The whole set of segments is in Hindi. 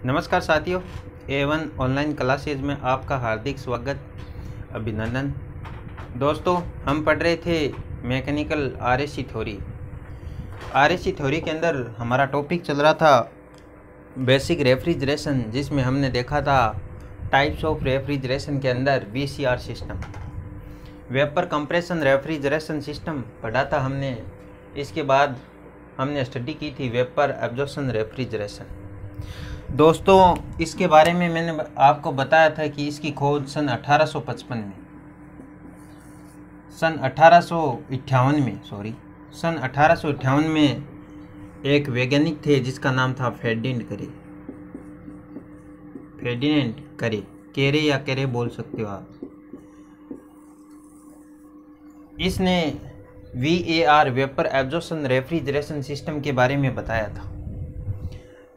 नमस्कार साथियों, A1 ऑनलाइन क्लासेज में आपका हार्दिक स्वागत, अभिनंदन। दोस्तों, हम पढ़ रहे थे mechanical RAC theory. RAC theory के अंदर हमारा टॉपिक चल रहा था बेसिक रेफ्रिजरेशन, जिसमें हमने देखा था टाइप्स ऑफ रेफ्रिजरेशन के अंदर VCR system, vapour compression refrigeration system पढ़ा था हमने। इसके बाद हमने स्टडी की थी वेपर एब्जॉर्प्शन रेफ्रिजरेशन। दोस्तों, इसके बारे में मैंने आपको बताया था कि इसकी खोज सन 1855 में, सन 1858 में एक वैज्ञानिक थे जिसका नाम था फेर्डिनेंट करे, केरे या केरे बोल सकते हो आप। इसने VAR vapour absorption refrigeration system के बारे में बताया था।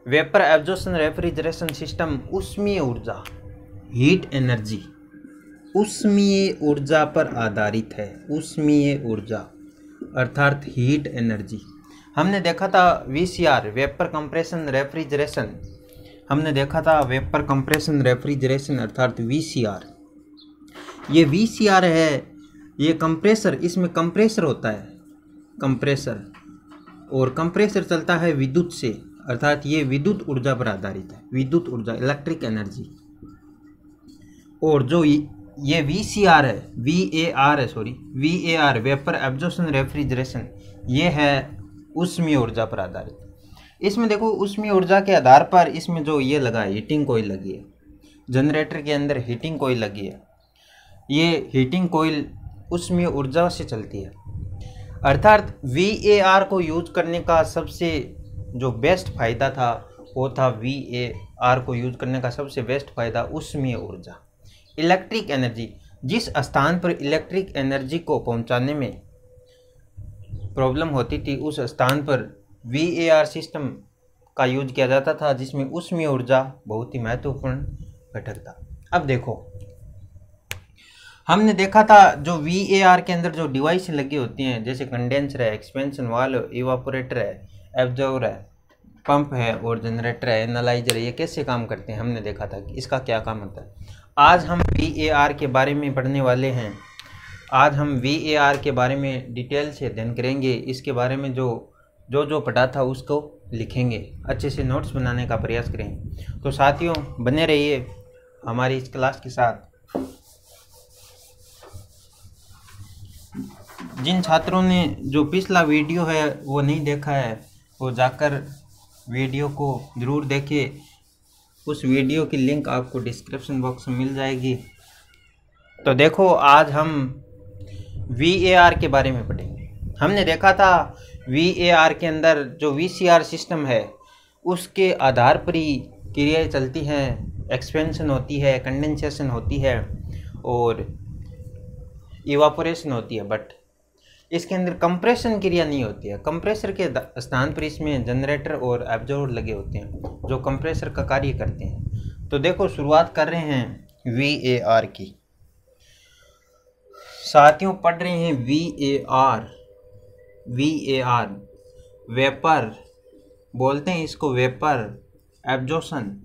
वेपर एब्जॉर्प्शन रेफ्रिजरेशन सिस्टम ऊष्मीय ऊर्जा, हीट एनर्जी, ऊष्मीय ऊर्जा पर आधारित है। ऊष्मीय ऊर्जा अर्थात हीट एनर्जी। हमने देखा था VCR वेपर कंप्रेशन रेफ्रिजरेशन, हमने देखा था वेपर कंप्रेशन रेफ्रिजरेशन अर्थात VCR। ये VCR है, ये कंप्रेसर, इसमें कंप्रेसर होता है, कंप्रेसर, और कंप्रेसर चलता है विद्युत से, अर्थात ये विद्युत ऊर्जा पर आधारित है, विद्युत ऊर्जा, इलेक्ट्रिक एनर्जी। और जो ये VCR है, VAR वेपर एब्जॉर्प्शन रेफ्रिजरेशन, ये है ऊष्मीय ऊर्जा पर आधारित। इसमें देखो, ऊष्मीय ऊर्जा के आधार पर इसमें जो ये लगा है, हीटिंग कोयल लगी है, जनरेटर के अंदर हीटिंग कोयल लगी है। ये हीटिंग कोयल ऊष्मीय ऊर्जा से चलती है, अर्थात VAR को यूज करने का सबसे जो बेस्ट फ़ायदा था वो था VAR को यूज करने का सबसे बेस्ट फ़ायदा ऊष्मीय ऊर्जा, इलेक्ट्रिक एनर्जी। जिस स्थान पर इलेक्ट्रिक एनर्जी को पहुंचाने में प्रॉब्लम होती थी, उस स्थान पर VAR सिस्टम का यूज किया जाता था, जिसमें ऊष्मीय ऊर्जा बहुत ही महत्वपूर्ण घटक था। अब देखो, हमने देखा था जो VAR के अंदर जो डिवाइस लगी होती हैं, जैसे कंडेंसर है, एक्सपेंशन वाल्व, इवापोरेटर है, एब्जॉर्बर है, पंप है और जनरेटर है, एनालाइजर है, ये कैसे काम करते हैं हमने देखा था कि इसका क्या काम होता है। आज हम VAR के बारे में पढ़ने वाले हैं। आज हम VAR के बारे में डिटेल से अध्ययन करेंगे। इसके बारे में जो पढ़ा था उसको लिखेंगे, अच्छे से नोट्स बनाने का प्रयास करेंगे। तो साथियों, बने रहिए हमारी इस क्लास के साथ। जिन छात्रों ने जो पिछला वीडियो है वो नहीं देखा है, वो जाकर वीडियो को ज़रूर देखें। उस वीडियो की लिंक आपको डिस्क्रिप्शन बॉक्स में मिल जाएगी। तो देखो, आज हम VAR के बारे में पढ़ेंगे। हमने देखा था VAR के अंदर जो VCR सिस्टम है उसके आधार पर ही क्रियाएं चलती हैं, एक्सपेंशन होती है, कंडेंसेशन होती है और इवापोरेशन होती है, बट इसके अंदर कंप्रेशन क्रिया नहीं होती है। कंप्रेसर के स्थान पर इसमें जनरेटर और एब्जॉर्बर लगे होते हैं जो कंप्रेसर का कार्य करते हैं। तो देखो, शुरुआत कर रहे हैं VAR की। साथियों, पढ़ रहे हैं VAR वेपर, बोलते हैं इसको वेपर एब्जॉर्प्शन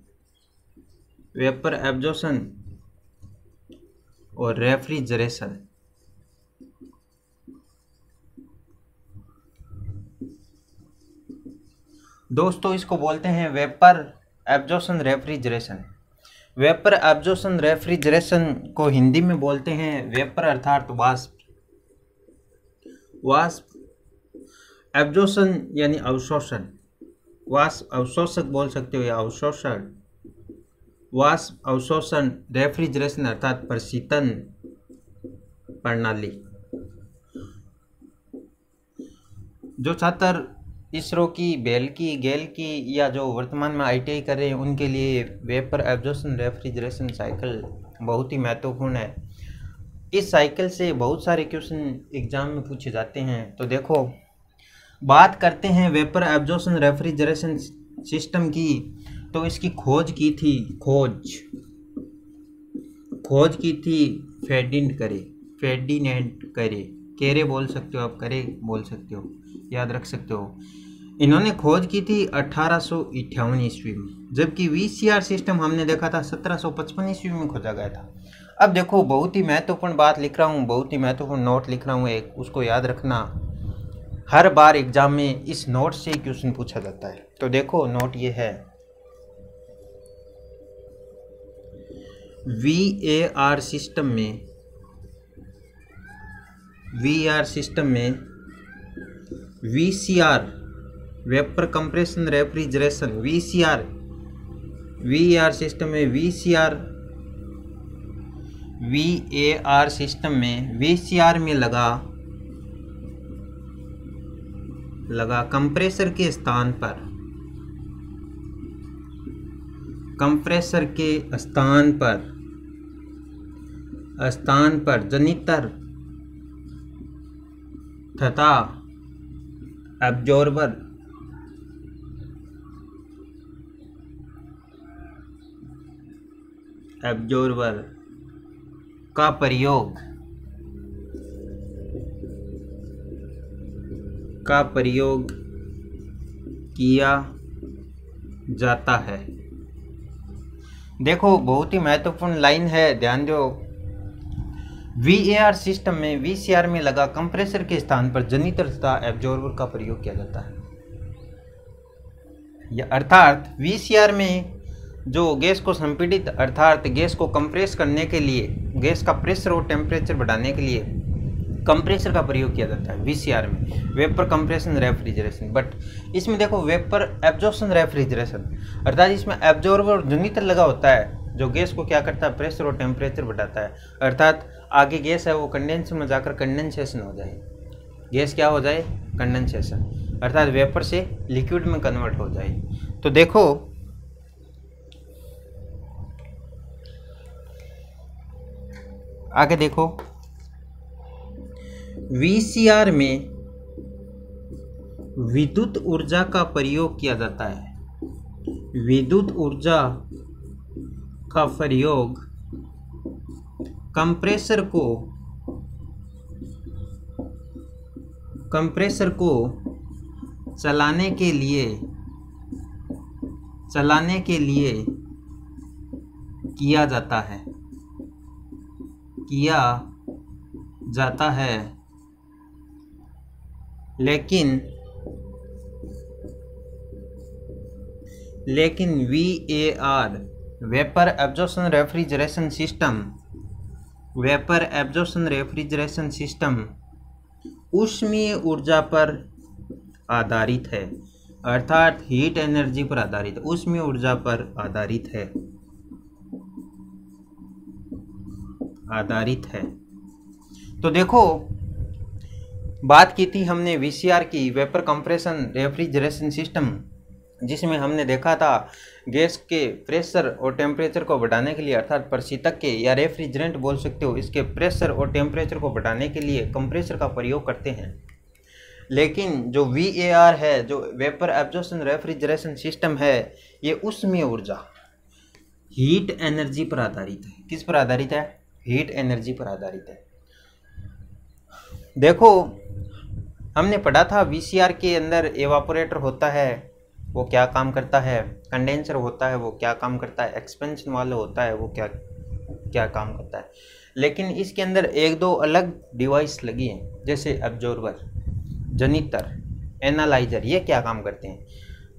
और रेफ्रिजरेशन। दोस्तों, इसको बोलते हैं vapour absorption refrigeration. Vapour absorption refrigeration को हिंदी में बोलते हैं वेपर अर्थात वाष्प, एब्जॉर्प्शन यानी अवशोषण, वाष्प अवशोषक बोल सकते हो या अवशोषण, वाष्प अवशोषण, रेफ्रिजरेशन अर्थात प्रशीतन प्रणाली। जो छात्र इसरो की, बेल की, गेल की या जो वर्तमान में ITI कर रहे हैं, उनके लिए वेपर एब्जॉर्प्शन रेफ्रिजरेशन साइकिल बहुत ही महत्वपूर्ण है। इस साइकिल से बहुत सारे क्वेश्चन एग्जाम में पूछे जाते हैं। तो देखो, बात करते हैं वेपर एब्जॉर्प्शन रेफ्रिजरेशन सिस्टम की। तो इसकी खोज की थी फेर्डिनेंट करे, केरे बोल सकते हो आप, करे बोल सकते हो, याद रख सकते हो। इन्होंने खोज की थी 1858 ईस्वी में, जबकि वीसीआर सिस्टम हमने देखा था 1755 ईस्वी में खोजा गया था। अब देखो, बहुत ही महत्वपूर्ण बात लिख रहा हूँ, बहुत ही महत्वपूर्ण नोट लिख रहा हूँ एक, उसको याद रखना। हर बार एग्जाम में इस नोट से क्वेश्चन पूछा जाता है। तो देखो, नोट ये है, वीएआर सिस्टम में VCR vapour compression refrigeration, VAR system में वीएआर सिस्टम में वीसीआर में लगा कंप्रेसर के स्थान पर जनितर तथा एब्जॉर्बर का प्रयोग किया जाता है। देखो, बहुत ही महत्वपूर्ण लाइन है, ध्यान दो। वीएआर सिस्टम में वीसीआर में लगा कंप्रेसर के स्थान पर जनितर तथा एब्जॉर्बर का प्रयोग किया जाता है। अर्थात वीसीआर में जो गैस को संपीड़ित अर्थात गैस को कंप्रेस करने के लिए, गैस का प्रेशर और टेम्परेचर बढ़ाने के लिए कंप्रेसर का प्रयोग किया जाता है वीसीआर में, वेपर कंप्रेशन रेफ्रिजरेशन। बट इसमें देखो, वेपर एब्जॉर्प्शन रेफ्रिजरेशन, अर्थात इसमें एब्जॉर्बर और जनितर लगा होता है जो गैस को क्या करता है, प्रेशर और टेम्परेचर बढ़ाता है। अर्थात आगे गैस है वो कंडेंसर में जाकर कंडेंसेशन हो जाए, गैस क्या हो जाए, कंडेंसेशन, अर्थात वेपर से लिक्विड में कन्वर्ट हो जाए। तो देखो, आगे देखो, वीसीआर में विद्युत ऊर्जा का प्रयोग किया जाता है। विद्युत ऊर्जा का प्रयोग कंप्रेसर को चलाने के लिए किया जाता है, लेकिन VAR vapour absorption refrigeration system ऊष्मीय ऊर्जा पर आधारित है, अर्थात हीट एनर्जी पर आधारित, ऊष्मीय ऊर्जा पर आधारित है। तो देखो, बात की थी हमने वीसीआर की, वेपर कंप्रेशन रेफ्रिजरेशन सिस्टम, जिसमें हमने देखा था गैस के प्रेशर और टेम्परेचर को बढ़ाने के लिए, अर्थात प्रशीतक के या रेफ्रिजरेंट बोल सकते हो, इसके प्रेशर और टेम्परेचर को बढ़ाने के लिए कंप्रेसर का प्रयोग करते हैं। लेकिन जो वीएआर है, जो वेपर एब्जॉर्प्शन रेफ्रिजरेशन सिस्टम है, ये ऊष्मीय ऊर्जा हीट एनर्जी पर आधारित है। किस पर आधारित है? हीट एनर्जी पर आधारित है। देखो, हमने पढ़ा था वीसीआर के अंदर एवापोरेटर होता है, वो क्या काम करता है, कंडेंसर होता है, वो क्या काम करता है, एक्सपेंशन वाला होता है, वो क्या काम करता है। लेकिन इसके अंदर एक दो अलग डिवाइस लगी हैं, जैसे एब्जॉर्बर, जनितर, एनालाइजर, ये क्या काम करते हैं,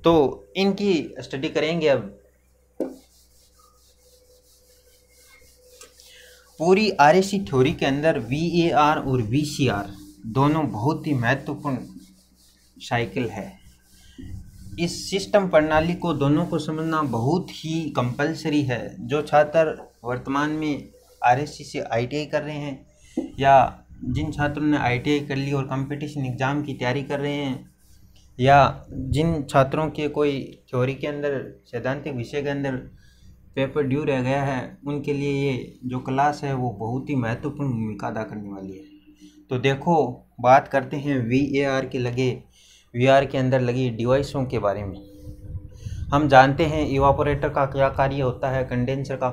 तो इनकी स्टडी करेंगे। अब पूरी आरएसी थ्योरी के अंदर वीएआर और वीसीआर दोनों बहुत ही महत्वपूर्ण साइकिल है। इस सिस्टम प्रणाली को दोनों को समझना बहुत ही कंपलसरी है। जो छात्र वर्तमान में आरएससी से आईटीआई कर रहे हैं, या जिन छात्रों ने आईटीआई कर ली और कंपटीशन एग्ज़ाम की तैयारी कर रहे हैं, या जिन छात्रों के कोई थ्योरी के अंदर, सैद्धांतिक विषय के अंदर पेपर ड्यू रह गया है, उनके लिए ये जो क्लास है वो बहुत ही महत्वपूर्ण भूमिका अदा करने वाली है। तो देखो, बात करते हैं वीएआर के अंदर लगी डिवाइसों के बारे में। हम जानते हैं इवापोरेटर का क्या कार्य होता है, कंडेंसर का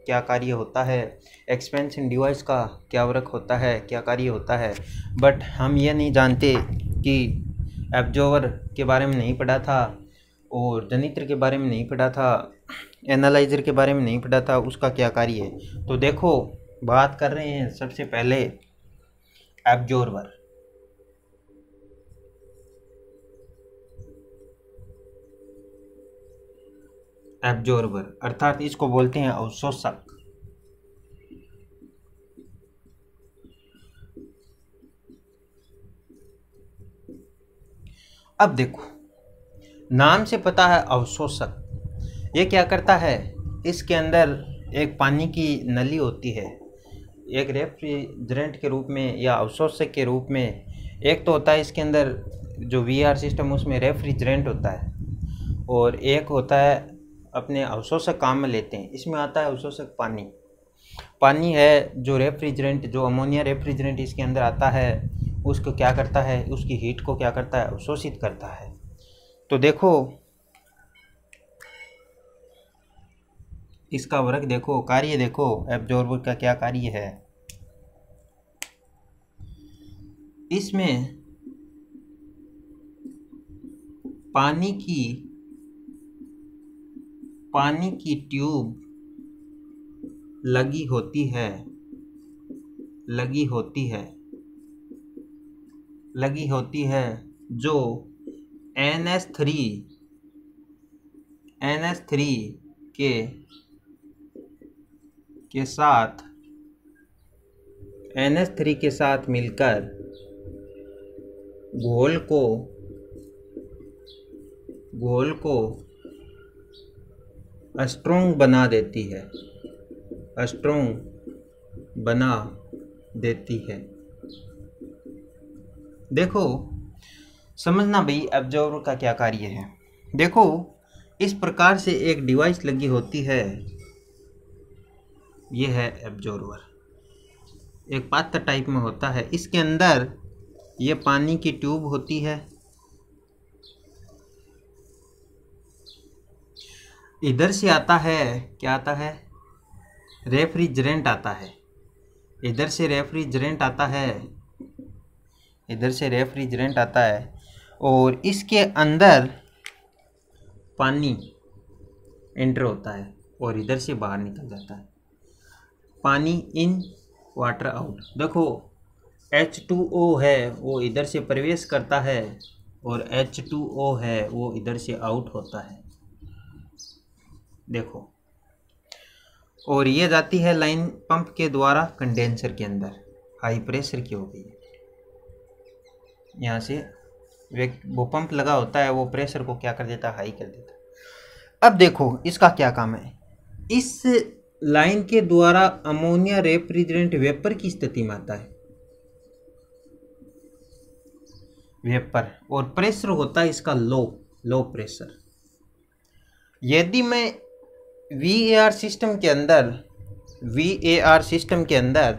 क्या कार्य होता है, एक्सपेंशन डिवाइस का क्या वर्क होता है, क्या कार्य होता है, बट हम ये नहीं जानते कि एब्जॉर्बर के बारे में नहीं पढ़ा था और जनित्र के बारे में नहीं पढ़ा था, एनालाइजर के बारे में नहीं पढ़ा था, उसका क्या कार्य है। तो देखो बात कर रहे हैं सबसे पहले एब्जॉर्बर। एब्जॉर्बर अर्थात इसको बोलते हैं अवशोषक। अब देखो नाम से पता है अवशोषक। ये क्या करता है, इसके अंदर एक पानी की नली होती है, एक रेफ्रिजरेंट के रूप में या अवशोषक के रूप में। एक तो होता है इसके अंदर जो वीआर सिस्टम, उसमें रेफ्रिजरेंट होता है, और एक होता है अपने अवशोषक काम में लेते हैं। इसमें आता है अवशोषक पानी। पानी है जो रेफ्रिजरेंट, जो अमोनिया रेफ्रिजरेंट इसके अंदर आता है, उसको क्या करता है, उसकी हीट को क्या करता है, अवशोषित करता है। तो देखो इसका वर्क देखो, कार्य देखो, एब्जॉर्बर का क्या कार्य है। इसमें पानी की ट्यूब लगी होती है जो NH3 के साथ मिलकर घोल को स्ट्रॉन्ग बना देती है। देखो समझना भाई एब्जॉर्बर का क्या कार्य है। देखो इस प्रकार से एक डिवाइस लगी होती है, ये है एब्जॉर्बर। एक पात्र टाइप में होता है, इसके अंदर ये पानी की ट्यूब होती है। इधर से आता है, क्या आता है, रेफ्रिजरेंट आता है। इधर से रेफ्रिजरेंट आता है और इसके अंदर पानी एंटर होता है और इधर से बाहर निकल जाता है। पानी इन वाटर आउट। देखो H2O है वो इधर से प्रवेश करता है और H2O है वो इधर से आउट होता है। देखो, और ये जाती है लाइन पंप के द्वारा कंडेंसर के अंदर, हाई प्रेशर की हो गई है। यहाँ से वो पंप लगा होता है, वो प्रेशर को क्या कर देता है, हाई कर देता है। अब देखो इसका क्या काम है। इस लाइन के द्वारा अमोनिया रेफ्रिजरेंट वेपर की स्थिति में आता है, वेपर, और प्रेशर होता है इसका लो प्रेशर। यदि मैं VAR सिस्टम के अंदर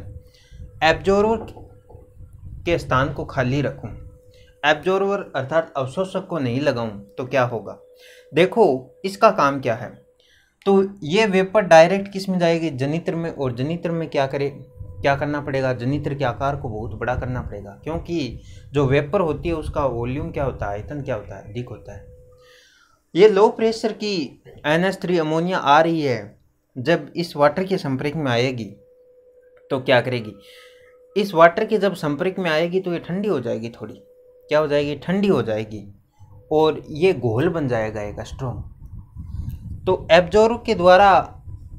एब्जॉर्बर के स्थान को खाली रखूं, एब्जॉर्बर अर्थात अवशोषक को नहीं लगाऊं, तो क्या होगा। देखो इसका काम क्या है। तो ये वेपर डायरेक्ट किस में जाएगी, जनित्र में, और जनित्र में क्या करना पड़ेगा, जनित्र के आकार को बहुत बड़ा करना पड़ेगा, क्योंकि जो वेपर होती है उसका वॉल्यूम क्या होता है, आयतन क्या होता है, अधिक होता है। ये लो प्रेशर की NH3 अमोनिया आ रही है, जब इस वाटर के संपर्क में आएगी तो क्या करेगी, इस वाटर के जब संपर्क में आएगी तो ये ठंडी हो जाएगी, थोड़ी क्या हो जाएगी, ठंडी हो जाएगी, और ये घोल बन जाएगा एक स्ट्रॉन्ग। तो एब्जॉर्बर के द्वारा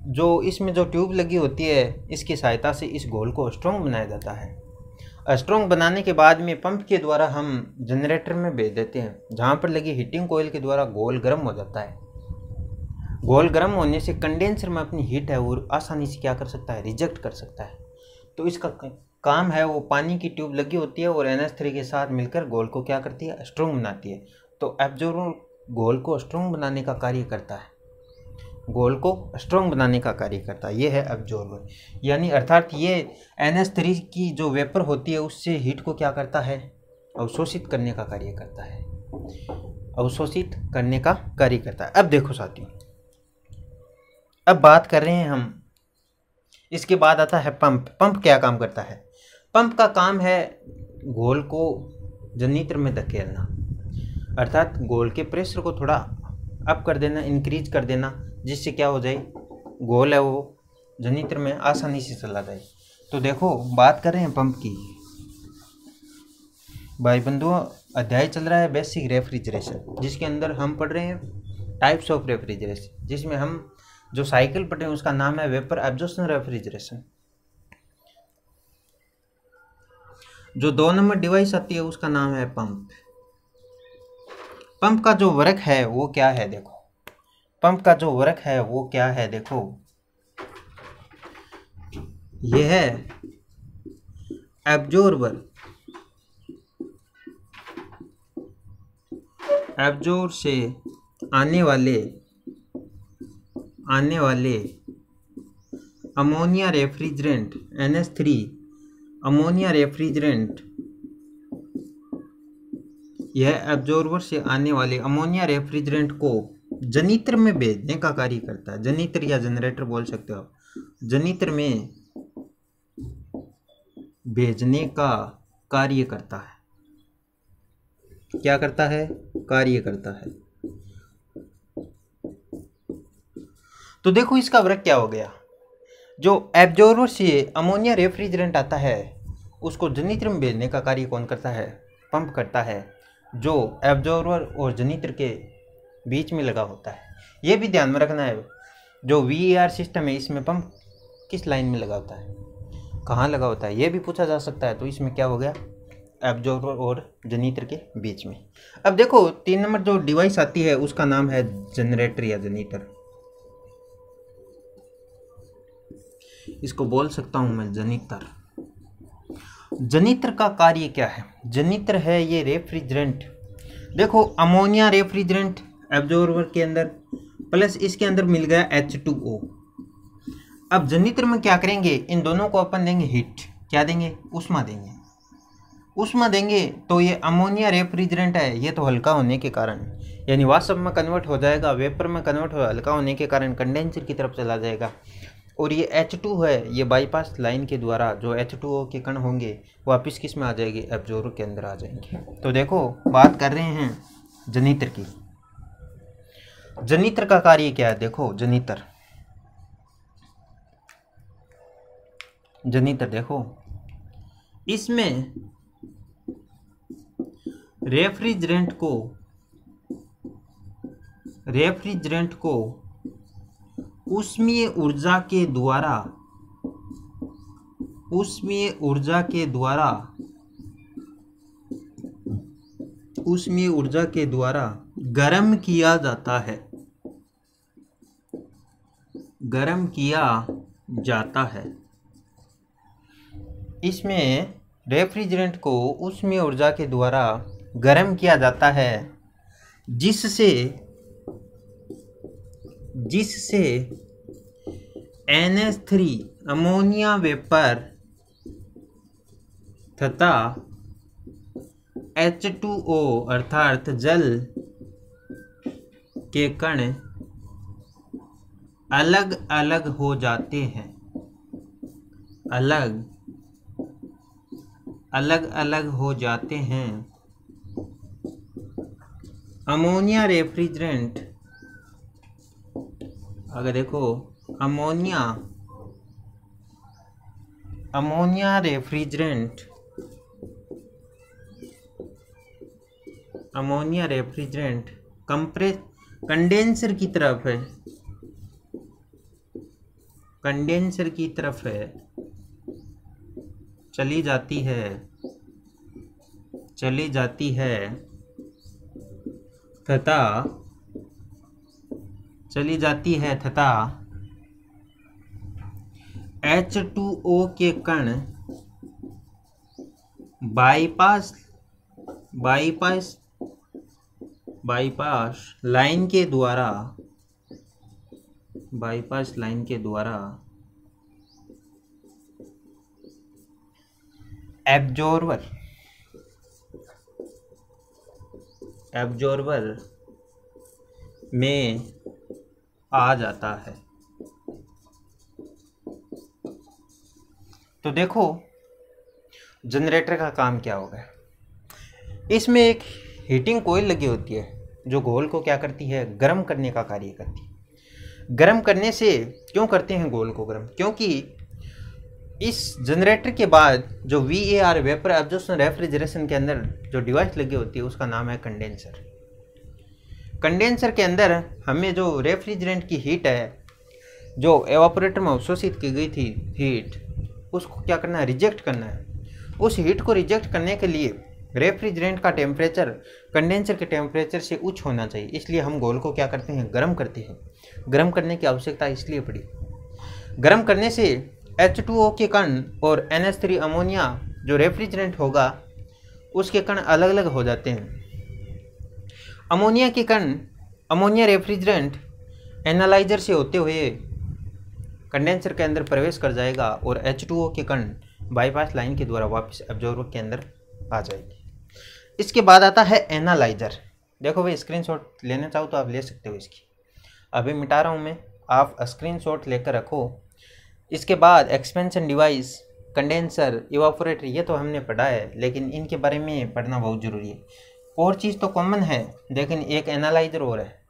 जो इसमें जो ट्यूब लगी होती है, इसकी सहायता से इस घोल को स्ट्रॉन्ग बनाया जाता है। स्ट्रॉन्ग बनाने के बाद में पंप के द्वारा हम जनरेटर में भेज देते हैं, जहाँ पर लगी हीटिंग कोयल के द्वारा घोल गर्म हो जाता है। घोल गर्म होने से कंडेंसर में अपनी हीट है वो आसानी से क्या कर सकता है, रिजेक्ट कर सकता है। तो इसका काम है, वो पानी की ट्यूब लगी होती है और NH3 के साथ मिलकर घोल को क्या करती है, स्ट्रॉन्ग बनाती है। तो एब्जॉर्बर घोल को स्ट्रॉन्ग बनाने का कार्य करता है, ये है एब्जॉर्बर। यानी अर्थात ये NH3 की जो वेपर होती है उससे हीट को क्या करता है, अवशोषित करने का कार्य करता है। अब देखो साथियों, अब बात कर रहे हैं हम, इसके बाद आता है पंप। पंप क्या काम करता है, पंप का काम है घोल को जनित्र में धकेलना। अर्थात घोल के प्रेशर को थोड़ा अप कर देना, इंक्रीज कर देना, जिससे क्या हो जाए, घोल है वो जनित्र में आसानी से चला जाए। तो देखो बात कर रहे हैं पंप की। भाई बंधुओं, अध्याय चल रहा है बेसिक रेफ्रिजरेशन, जिसके अंदर हम पढ़ रहे हैं टाइप्स ऑफ रेफ्रिजरेशन, जिसमें हम जो साइकिल पढ़ रहे हैं उसका नाम है वेपर एब्जॉर्प्शन रेफ्रिजरेशन। जो 2 नंबर डिवाइस आती है उसका नाम है पंप। पंप का जो वर्क है वो क्या है देखो, पंप का जो वर्क है वो क्या है देखो, ये है एब्जॉर्बर, एब्जॉर्ब से आने वाले ammonia refrigerant NH3 ammonia refrigerant, यह एब्जॉर्बर से आने वाले अमोनिया रेफ्रिजरेंट को जनित्र में भेजने का कार्य करता है। जनित्र या जनरेटर बोल सकते हो आप। जनित्र में भेजने का कार्य करता है। क्या करता है? कार्य करता है। तो देखो इसका वर्क क्या हो गया। जो एब्जॉर्बर से अमोनिया रेफ्रिजरेंट आता है उसको जनित्र में भेजने का कार्य कौन करता है? पंप करता है, जो एब्जॉर्बर और जनित्र के बीच में लगा होता है। ये भी ध्यान में रखना है, जो VAR सिस्टम है इसमें पंप किस लाइन में लगा होता है, कहाँ लगा होता है, ये भी पूछा जा सकता है। तो इसमें क्या हो गया, एब्जॉर्बर और जनित्र के बीच में। अब देखो 3 नंबर जो डिवाइस आती है उसका नाम है जनरेटर या जनिटर। इसको बोल सकता हूं मैं जनित्र। जनित्र का कार्य क्या है? जनित्र है ये रेफ्रिजरेंट। देखो अमोनिया रेफ्रिजरेंट एब्जॉर्बर के अंदर, प्लस इसके अंदर मिल गया H2O। अब जनित्र में क्या करेंगे, इन दोनों को अपन देंगे हीट। क्या देंगे? उष्मा देंगे। उष्मा देंगे तो ये अमोनिया रेफ्रिजरेंट है, ये तो हल्का होने के कारण, यानी वाष्प में कन्वर्ट हो जाएगा, वेपर में कन्वर्ट हो, हल्का होने के कारण कंडेंसर की तरफ चला जाएगा। और ये H2 है, ये बाईपास लाइन के द्वारा जो H2O के कण होंगे वापस किस में आ जाएगी, एब्जॉर्बर के अंदर आ जाएंगे। तो देखो बात कर रहे हैं जनित्र की। जनित्र का कार्य क्या है? देखो जनित्र देखो, इसमें रेफ्रिजरेंट को ऊष्मीय ऊर्जा के द्वारा गर्म किया जाता है। इसमें रेफ्रिजरेंट को ऊष्मीय ऊर्जा के द्वारा गर्म किया जाता है, जिससे NH3 अमोनिया वेपर तथा H2O अर्थात जल के कण अलग अलग हो जाते हैं। अलग हो जाते हैं। अमोनिया रेफ्रिजरेंट, अगर देखो अमोनिया रेफ्रिजरेंट कंडेंसर की तरफ है चली जाती है तथा H2O के कण बाईपास लाइन के द्वारा एब्जॉर्बर में आ जाता है। तो देखो जनरेटर का काम क्या होगा। इसमें एक हीटिंग कोयल लगी होती है जो घोल को क्या करती है, गर्म करने का कार्य करती है। गर्म करने से क्यों करते हैं घोल को गर्म, क्योंकि इस जनरेटर के बाद जो VAR वेपर एब्जॉर्प्शन रेफ्रिजरेशन के अंदर जो डिवाइस लगी होती है उसका नाम है कंडेंसर। कंडेंसर के अंदर हमें जो रेफ्रिजरेंट की हीट है जो एवापोरेटर में अवशोषित की गई थी हीट, उसको क्या करना है, रिजेक्ट करना है। उस हीट को रिजेक्ट करने के लिए रेफ्रिजरेंट का टेम्परेचर कंडेंसर के टेम्परेचर से उच्च होना चाहिए, इसलिए हम घोल को क्या करते हैं, गर्म करते हैं। गर्म करने की आवश्यकता इसलिए पड़ी, गर्म करने से H2O के कण और NH3 अमोनिया जो रेफ्रिजरेंट होगा उसके कण अलग अलग हो जाते हैं। अमोनिया के कण, अमोनिया रेफ्रिजरेंट एनालाइजर से होते हुए कंडेंसर के अंदर प्रवेश कर जाएगा और H2O के कण बाईपास लाइन के द्वारा वापस एब्जॉर्बर के अंदर आ जाएगी। इसके बाद आता है एनालाइजर। देखो भाई, स्क्रीनशॉट लेना चाहो तो आप ले सकते हो, इसकी अभी मिटा रहा हूँ मैं, आप स्क्रीनशॉट लेकर रखो। इसके बाद एक्सपेंशन डिवाइस, कंडेंसर, इवापोरेटर, ये तो हमने पढ़ा है, लेकिन इनके बारे में पढ़ना बहुत ज़रूरी है। और चीज़ तो कॉमन है, लेकिन एक एनालाइजर और है।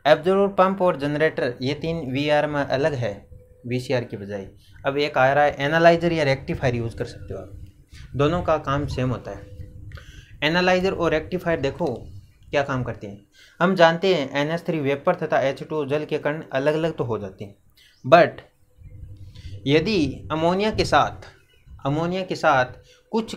एब्जॉर्बर, पंप और जनरेटर, ये तीन VAR में अलग है VCR की बजाय। अब एक आ रहा है एनालाइजर या रेक्टिफायर, यूज़ कर सकते हो आप, दोनों का काम सेम होता है। एनालाइजर और रेक्टिफायर देखो क्या काम करते हैं। हम जानते हैं NH3 वेपर तथा H2O जल के कण अलग अलग तो हो जाते हैं, बट यदि अमोनिया के साथ कुछ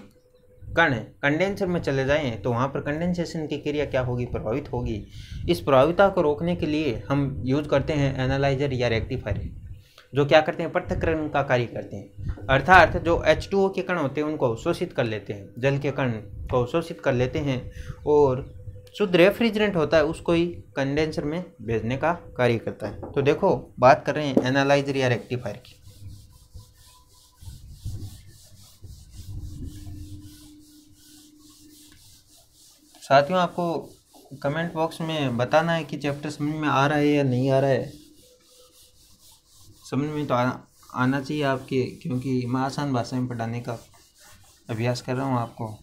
कण कंडेंसर में चले जाएं तो वहाँ पर कंडेंसेशन की क्रिया क्या होगी, प्रभावित होगी। इस प्रभाविता को रोकने के लिए हम यूज करते हैं एनालाइजर या रेक्टिफायर, जो क्या करते हैं, पृथक्करण का कार्य करते हैं। अर्थात जो H2O के कण होते हैं उनको अवशोषित कर लेते हैं, जल के कण को अवशोषित कर लेते हैं, और शुद्ध रेफ्रिजरेंट होता है उसको ही कंडेंसर में भेजने का कार्य करता है। तो देखो, बात कर रहे हैं एनालाइजर या रेक्टिफायर की। साथियों, आपको कमेंट बॉक्स में बताना है कि चैप्टर समझ में आ रहा है या नहीं आ रहा है। समझ में तो आना चाहिए आपके, क्योंकि मैं आसान भाषा में पढ़ाने का अभ्यास कर रहा हूँ आपको।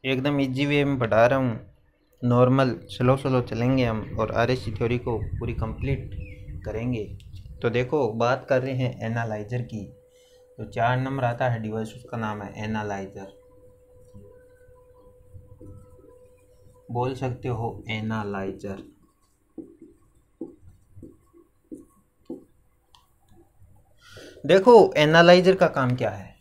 एकदम इजी वे में पढ़ा रहा हूँ, नॉर्मल स्लो चलेंगे हम और RSC थ्योरी को पूरी कंप्लीट करेंगे। तो देखो, बात कर रहे हैं एनालाइजर की। तो 4 नंबर आता है डिवाइस, उसका नाम है एनालाइजर। बोल सकते हो एनालाइजर। देखो, एनालाइजर का काम क्या है।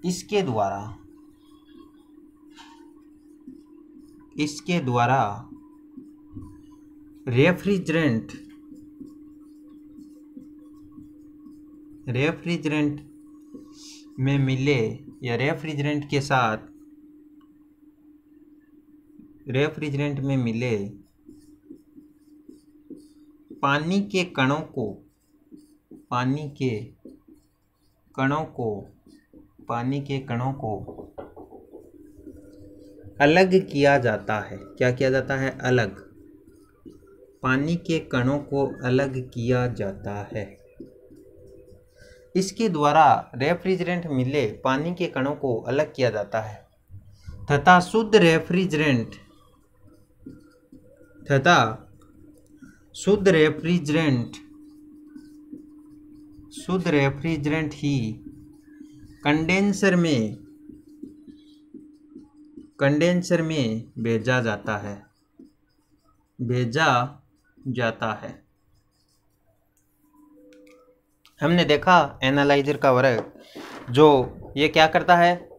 इसके द्वारा रेफ्रिजरेंट में मिले या रेफ्रिजरेंट में मिले पानी के कणों को अलग किया जाता है। क्या किया जाता है? अलग। पानी के कणों को अलग किया जाता है। इसके द्वारा रेफ्रिजरेंट मिले पानी के कणों को अलग किया जाता है तथा शुद्ध रेफ्रिजरेंट ही कंडेंसर में भेजा जाता है। हमने देखा एनालाइजर का वर्क, जो ये क्या करता है,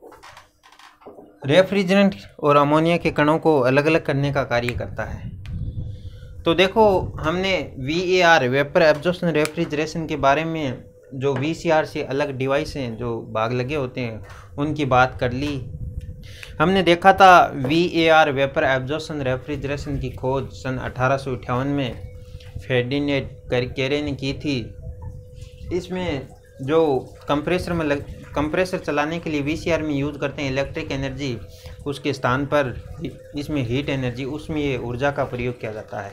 रेफ्रिजरेंट और अमोनिया के कणों को अलग अलग करने का कार्य करता है। तो देखो, हमने VAR वेपर एब्जॉर्प्शन रेफ्रिजरेशन के बारे में जो VCR से अलग डिवाइस हैं जो भाग लगे होते हैं उनकी बात कर ली। हमने देखा था VAR वेपर एब्जॉर्प्शन रेफ्रिजरेशन की खोज सन 1858 में फेर्डिनेंड कैरे ने की थी। इसमें जो कंप्रेसर चलाने के लिए VCR में यूज़ करते हैं इलेक्ट्रिक एनर्जी, उसके स्थान पर इसमें हीट एनर्जी, उसमें ये ऊर्जा का प्रयोग किया जाता है।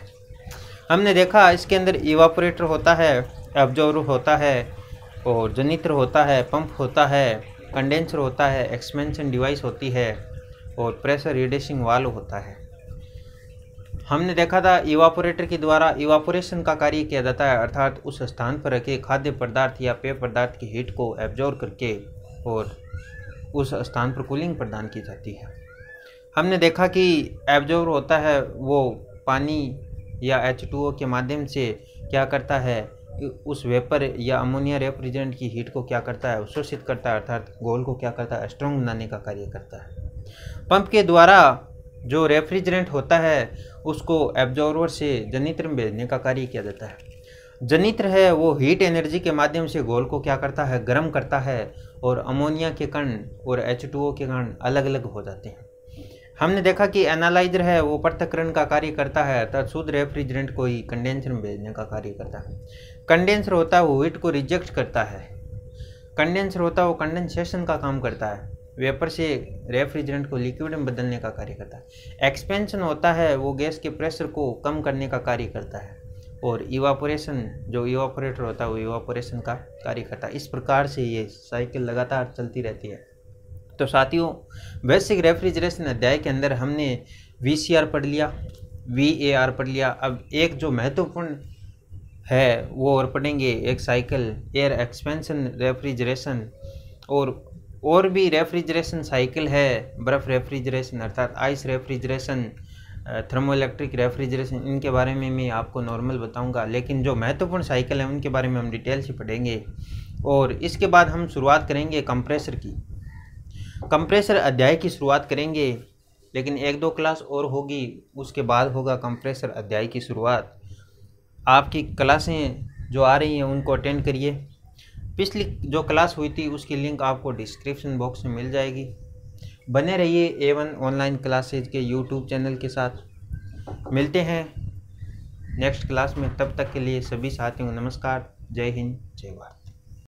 हमने देखा इसके अंदर इवापोरेटर होता है, एब्जॉर्बर होता है, और जनित्र होता है, पंप होता है, कंडेंसर होता है, एक्सपेंशन डिवाइस होती है, और प्रेशर रिड्यूसिंग वाल्व होता है। हमने देखा था इवापोरेटर के द्वारा इवापोरेशन का कार्य किया जाता है, अर्थात उस स्थान पर रखे खाद्य पदार्थ या पेय पदार्थ की हीट को एब्जॉर्ब करके और उस स्थान पर कूलिंग प्रदान की जाती है। हमने देखा कि एब्जॉर्बर होता है वो पानी या H2O के माध्यम से क्या करता है, उस वेपर या अमोनिया रेफ्रिजरेंट की हीट को क्या करता है, अवशोषित करता है, अर्थात घोल को क्या करता है, स्ट्रॉन्ग बनाने का कार्य करता है। पंप के द्वारा जो रेफ्रिजरेंट होता है उसको एब्जॉर्बर से जनित्र में भेजने का कार्य किया जाता है। जनित्र है वो हीट एनर्जी के माध्यम से घोल को क्या करता है, गर्म करता है, और अमोनिया के कण और H2O के कण अलग अलग हो जाते हैं। हमने देखा कि एनालाइजर है वो पृथक्करण का कार्य करता है, अर्थात शुद्ध रेफ्रिजरेंट को ही कंडेंसर में भेजने का कार्य करता है। कंडेंसर होता है वो हीट को रिजेक्ट करता है। कंडेंसर होता है वो कंडेंसेशन का काम करता है, वेपर से रेफ्रिजरेंट को लिक्विड में बदलने का कार्य करता है। एक्सपेंशन होता है वो गैस के प्रेशर को कम करने का कार्य करता है, और इवापोरेशन जो इवापोरेटर होता है वो इवापोरेशन का कार्य करता है। इस प्रकार से ये साइकिल लगातार चलती रहती है। तो साथियों, बेसिक रेफ्रिजरेशन अध्याय के अंदर हमने VCR पढ़ लिया, VAR पढ़ लिया। अब एक जो महत्वपूर्ण है वो और पढ़ेंगे, एक साइकिल एयर एक्सपेंशन रेफ्रिजरेशन, और भी रेफ्रिजरेशन साइकिल है, बर्फ़ रेफ्रिजरेशन अर्थात आइस रेफ्रिजरेशन, थर्मोइलेक्ट्रिक रेफ्रिजरेशन, इनके बारे में मैं आपको नॉर्मल बताऊंगा, लेकिन जो महत्वपूर्ण साइकिल है उनके बारे में हम डिटेल से पढ़ेंगे। और इसके बाद हम शुरुआत करेंगे कंप्रेसर की। कंप्रेसर अध्याय की शुरुआत करेंगे, लेकिन 1-2 क्लास और होगी, उसके बाद होगा कंप्रेसर अध्याय की शुरुआत। आपकी क्लासें जो आ रही हैं उनको अटेंड करिए। पिछली जो क्लास हुई थी उसकी लिंक आपको डिस्क्रिप्शन बॉक्स में मिल जाएगी। बने रहिए A1 ऑनलाइन क्लासेज के YouTube चैनल के साथ। मिलते हैं नेक्स्ट क्लास में, तब तक के लिए सभी साथियों को नमस्कार। जय हिंद, जय भारत।